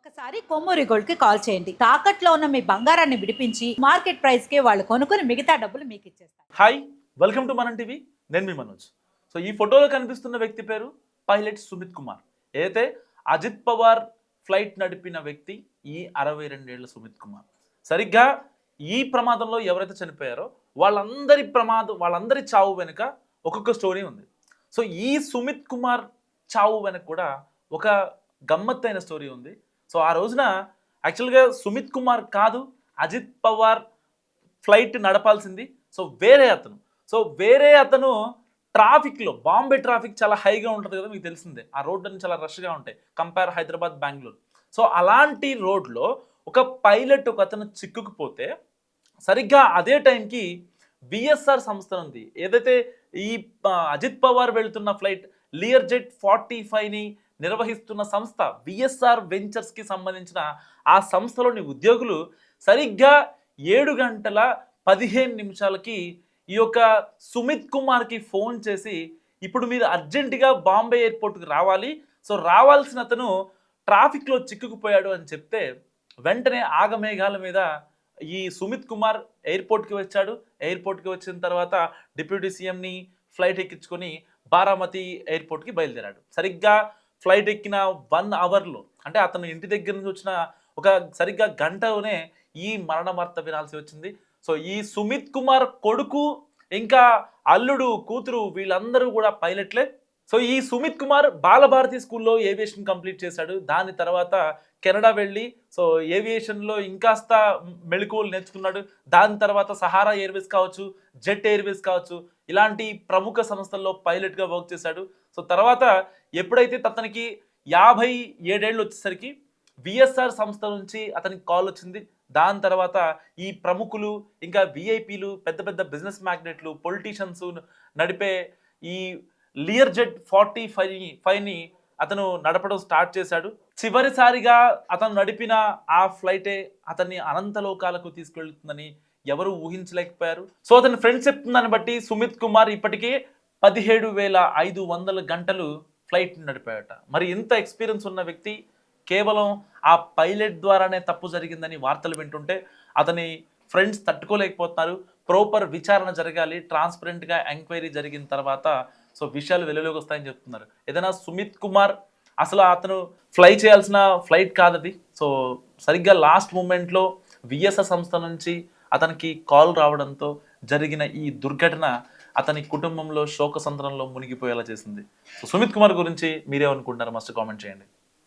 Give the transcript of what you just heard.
ఒక్కసారి కొమ్మూరి గోల్డ్ కి కాల్ చేయండి. తాకట్లో ఉన్న మీ బంగారాన్ని విడిపించి మార్కెట్ ప్రైస్ కి వాళ్ళు కొనుక్కుని మిగతా డబ్బులు మీకు ఇచ్చేస్తారు. హాయ్, వెల్కమ్ టు మనం టీవీ. నేను మీ మనోజ్. సో ఈ ఫోటోలో కనిపిస్తున్న వ్యక్తి పేరు పైలట్ సుమిత్ కుమార్. ఏదైతే అజిత్ పవార్ ఫ్లైట్ నడిపిన వ్యక్తి ఈ 62 ఏళ్ల సుమిత్ కుమార్. సరిగ్గా ఈ ప్రమాదంలో ఎవరైతే చనిపోయారో వాళ్ళందరి చావు వెనుక ఒక్కొక్క స్టోరీ ఉంది. సో ఈ సుమిత్ కుమార్ చావు వెనుక కూడా ఒక గమ్మత్తైన స్టోరీ ఉంది. సో ఆ రోజున యాక్చువల్గా సుమిత్ కుమార్ కాదు, అజిత్ పవార్ ఫ్లైట్ నడపాల్సింది. సో వేరే అతను ట్రాఫిక్లో, బాంబే ట్రాఫిక్ చాలా హైగా ఉంటుంది కదా, మీకు తెలిసిందే. ఆ రోడ్లన్నీ చాలా రష్గా ఉంటాయి కంపేర్ హైదరాబాద్, బెంగళూరు. సో అలాంటి రోడ్లో ఒక పైలట్ ఒక అతను చిక్కుకుపోతే సరిగ్గా అదే టైంకి విఎస్ఆర్ సంస్థ ఉంది. ఏదైతే ఈ అజిత్ పవార్ వెళ్తున్న ఫ్లైట్ లియర్జెట్ 45ని నిర్వహిస్తున్న సంస్థ విఎస్ఆర్ వెంచర్స్కి సంబంధించిన ఆ సంస్థలోని ఉద్యోగులు సరిగ్గా 7:15 ఈ యొక్క సుమిత్ కుమార్కి ఫోన్ చేసి, ఇప్పుడు మీరు అర్జెంటుగా బాంబే ఎయిర్పోర్ట్కి రావాలి, సో రావాల్సిన అతను ట్రాఫిక్లో చిక్కుకుపోయాడు అని చెప్తే వెంటనే ఆగమేఘాల మీద ఈ సుమిత్ కుమార్ ఎయిర్పోర్ట్కి వచ్చాడు. ఎయిర్పోర్ట్కి వచ్చిన తర్వాత డిప్యూటీ సీఎంని ఫ్లైట్ ఎక్కించుకొని బారామతి ఎయిర్పోర్ట్కి బయలుదేరాడు. సరిగ్గా ఫ్లైట్ ఎక్కిన 1 అవర్లో, అంటే అతను ఇంటి దగ్గర నుంచి వచ్చిన ఒక సరిగ్గా గంటలోనే ఈ మరణ వార్త వినాల్సి వచ్చింది. సో ఈ సుమిత్ కుమార్ కొడుకు, ఇంకా అల్లుడు, కూతురు వీళ్ళందరూ కూడా పైలట్లే. సో ఈ సుమిత్ కుమార్ బాలభారతి స్కూల్లో ఏవియేషన్ కంప్లీట్ చేశాడు. దాని తర్వాత కెనడా వెళ్ళి సో ఏవియేషన్లో ఇంకాస్త మెళకువలు నేర్చుకున్నాడు. దాని తర్వాత సహారా ఎయిర్వేస్ కావచ్చు, జెట్ ఎయిర్వేస్ కావచ్చు, ఇలాంటి ప్రముఖ సంస్థల్లో పైలట్గా వర్క్ చేశాడు. సో తర్వాత ఎప్పుడైతే అతనికి 57 ఏళ్ళు వచ్చేసరికి విఎస్ఆర్ సంస్థ నుంచి అతనికి కాల్ వచ్చింది. దాని తర్వాత ఈ ప్రముఖులు, ఇంకా విఐపీలు, పెద్ద పెద్ద బిజినెస్ మ్యాగ్నెట్లు, పొలిటీషియన్స్ నడిపే ఈ లియర్జెట్ 45ని అతను నడపడం స్టార్ట్ చేశాడు. చివరిసారిగా అతను నడిపిన ఆ ఫ్లైటే అతన్ని అనంతలోకాలకు తీసుకెళ్తుందని ఎవరు ఊహించలేకపోయారు. సో అతని ఫ్రెండ్స్ చెప్తుందని బట్టి సుమిత్ కుమార్ ఇప్పటికే 17,500 గంటలు ఫ్లైట్ నడిపాడట. మరి ఇంత ఎక్స్పీరియన్స్ ఉన్న వ్యక్తి కేవలం ఆ పైలట్ ద్వారానే తప్పు జరిగిందని వార్తలు వింటుంటే అతని ఫ్రెండ్స్ తట్టుకోలేకపోతున్నారు. ప్రాపర్ విచారణ జరగాలి, ట్రాన్స్పరెంట్గా ఎంక్వైరీ జరిగిన తర్వాత సో విషయాలు వెలుగులోకి వస్తాయని చెప్తున్నారు. ఏదైనా సుమిత్ కుమార్ అసలు అతను ఫ్లై చేయాల్సిన ఫ్లైట్ కాదది. సో సరిగ్గా లాస్ట్ మూమెంట్లో విఎస్ఆర్ సంస్థ నుంచి అతనికి కాల్ రావడంతో జరిగిన ఈ దుర్ఘటన అతని కుటుంబంలో శోకసంద్రంలో మునిగిపోయేలా చేసింది. సో సుమిత్ కుమార్ గురించి మీరేమనుకుంటున్నారు? మస్ట్ కామెంట్ చేయండి.